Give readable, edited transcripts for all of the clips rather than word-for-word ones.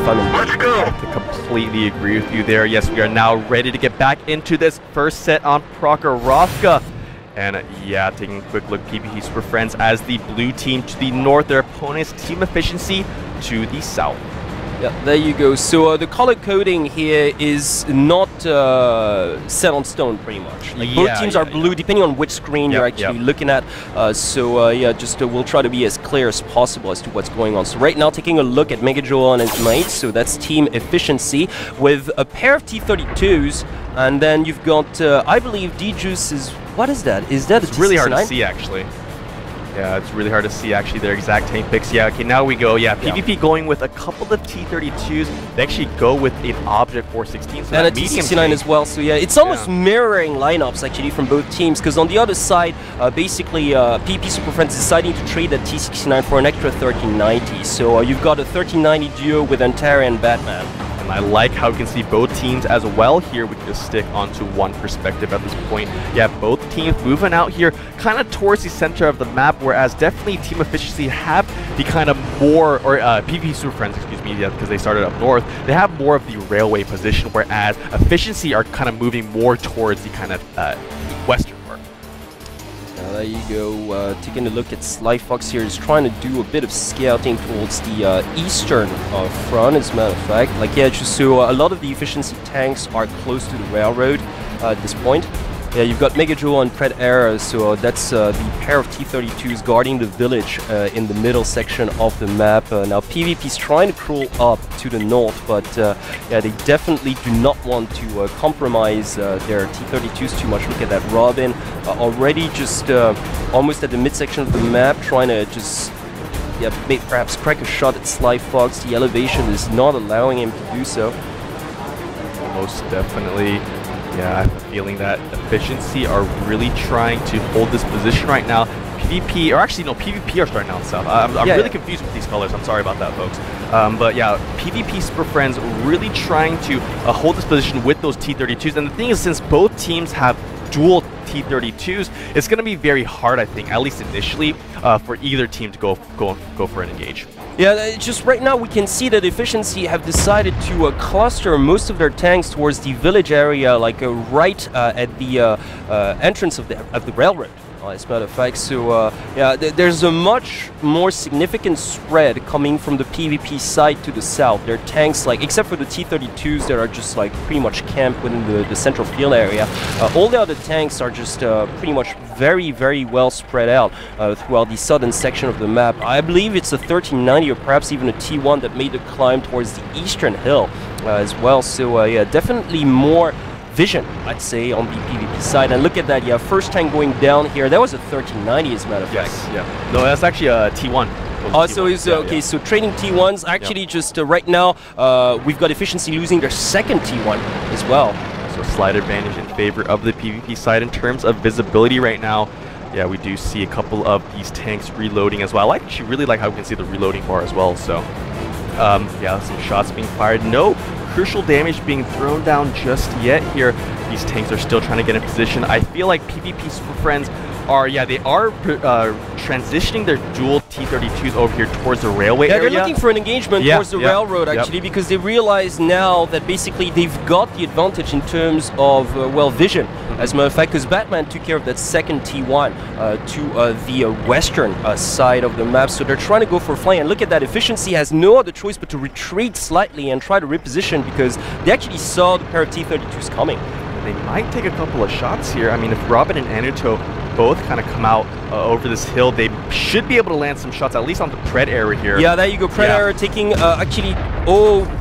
fun. Let's go! I have to completely agree with you there. Yes, we are now ready to get back into this first set on Prokhorovka. And yeah, taking a quick look, PvP Super Friends as the blue team to the north, their opponent's team efficiency to the south. Yeah, there you go. So the color coding here is not set on stone, pretty much. Like both teams are blue, depending on which screen you're actually looking at. Yeah, just we'll try to be as clear as possible as to what's going on. So right now, taking a look at MegaJoel and his mates. So that's team efficiency with a pair of T32s, and then you've got, I believe, DJuice is. What is that? Is that? It's really hard to see, actually. Yeah, it's really hard to see actually their exact tank picks. Yeah, okay, now we go. Yeah, PvP going with a couple of T32s. They actually go with an Object 416. So and a T69 as well. So yeah, it's almost mirroring lineups actually from both teams. Because on the other side, basically, PvP Super Friends deciding to trade that T69 for an extra 1390. So you've got a 1390 duo with Antara and Batman. And I like how we can see both teams as well here. We can just stick onto one perspective at this point. Yeah, both teams moving out here kind of towards the center of the map, whereas definitely Team Efficiency have the kind of more, or PvP Super Friends, excuse me, yeah, because they started up north, they have more of the railway position, whereas Efficiency are kind of moving more towards the kind of western part. There you go, taking a look at Sly Fox here is trying to do a bit of scouting towards the eastern front, as a matter of fact. Like, yeah, just so a lot of the efficiency tanks are close to the railroad at this point. Yeah, you've got MegaJoel and Pred Air, so that's the pair of T32s guarding the village in the middle section of the map. Now PvP is trying to crawl up to the north, but yeah, they definitely do not want to compromise their T32s too much. Look at that, Robin already just almost at the midsection of the map, trying to just perhaps crack a shot at Sly Fox. The elevation is not allowing him to do so. Most definitely. Yeah, I have a feeling that Efficiency are really trying to hold this position right now. PvP, or actually no, PvP are starting down south. I'm really confused with these colors. I'm sorry about that, folks. But yeah, PvP Super Friends really trying to hold this position with those T32s. And the thing is, since both teams have dual T32s, it's going to be very hard, I think, at least initially, for either team to go for an engage. Yeah, just right now we can see that Efficiency have decided to cluster most of their tanks towards the village area, like right at the entrance of the railroad. As a matter of fact, so yeah, there's a much more significant spread coming from the PvP side to the south. Their tanks, like, except for the T32s that are just like pretty much camped within the central field area, all the other tanks are just pretty much very, very well spread out throughout the southern section of the map. I believe it's a 1390 or perhaps even a T1 that made the climb towards the eastern hill as well. So yeah, definitely more vision, I'd say, on the PvP side. And look at that, yeah, first tank going down here. That was a 1390, as a matter of fact. Yeah. No, that's actually a T1. Oh, so it's okay. So trading T1s. Actually, just right now, we've got Efficiency losing their second T1 as well. So slight advantage in favor of the PvP side in terms of visibility right now. Yeah, we do see a couple of these tanks reloading as well. I actually really like how we can see the reloading bar as well. So, yeah, some shots being fired. No crucial damage being thrown down just yet here. These tanks are still trying to get in position. I feel like PvP Super Friends are, yeah, they are transitioning their dual T32s over here towards the railway area. Yeah, they're looking for an engagement towards the railroad, actually, because they realize now that basically they've got the advantage in terms of, well, vision. As a matter of fact, because Batman took care of that second T1 to the western side of the map, so they're trying to go for a flank. And look at that, Efficiency has no other choice but to retreat slightly and try to reposition, because they actually saw the pair of T32s coming. They might take a couple of shots here. I mean, if Robin and Anuto both kind of come out over this hill, they should be able to land some shots, at least on the Pred area here. Yeah, there you go. Pred area taking, actually,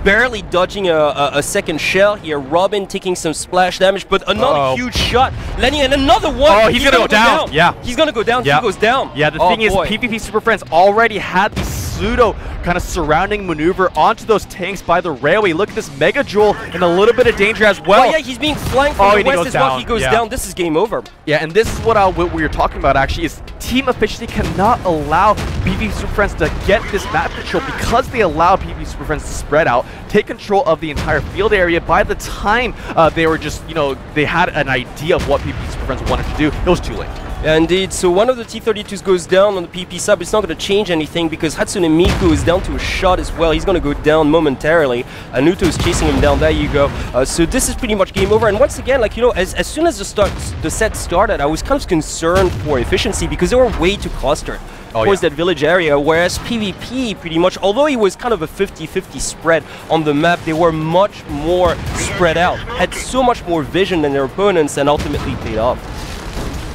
barely dodging a second shell here. Robin taking some splash damage, but another huge shot. Landing and another one. Oh, he's going to go down. Yeah. He's going to go down. He goes down. Yeah, the thing is, PvP Super Friends already had the pseudo kind of surrounding maneuver onto those tanks by the railway. Look at this MegaJoel in a little bit of danger as well. Oh, yeah, he's being flanked from the west as well. He goes down. This is game over. Yeah, and this is what we were talking about, actually, is Team Efficiency cannot allow PvP Super Friends to get this map control because they allow PvP Super Friends to spread out, take control of the entire field area. By the time they were just, you know, they had an idea of what PvP Super Friends wanted to do, it was too late. Yeah, indeed. So one of the T-32s goes down on the PP side, but it's not going to change anything because Hatsune Miku is down to a shot as well. He's going to go down momentarily. Nuto is chasing him down. There you go. So this is pretty much game over. And once again, like, you know, as soon as the set started, I was kind of concerned for efficiency because they were way too clustered towards that village area, whereas PvP pretty much, although it was kind of a 50-50 spread on the map, they were much more spread out, had so much more vision than their opponents, and ultimately paid off.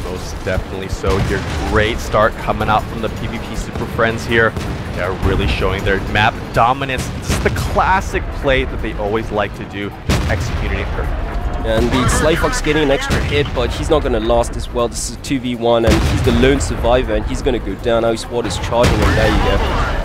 Most definitely so here. Great start coming out from the PvP Super Friends here. They're really showing their map dominance. This is the classic play that they always like to do, executing it perfectly. And indeed, Slyfox getting an extra hit, but he's not going to last as well. This is a 2v1, and he's the lone survivor, and he's going to go down. Now his squad is charging, and there you go.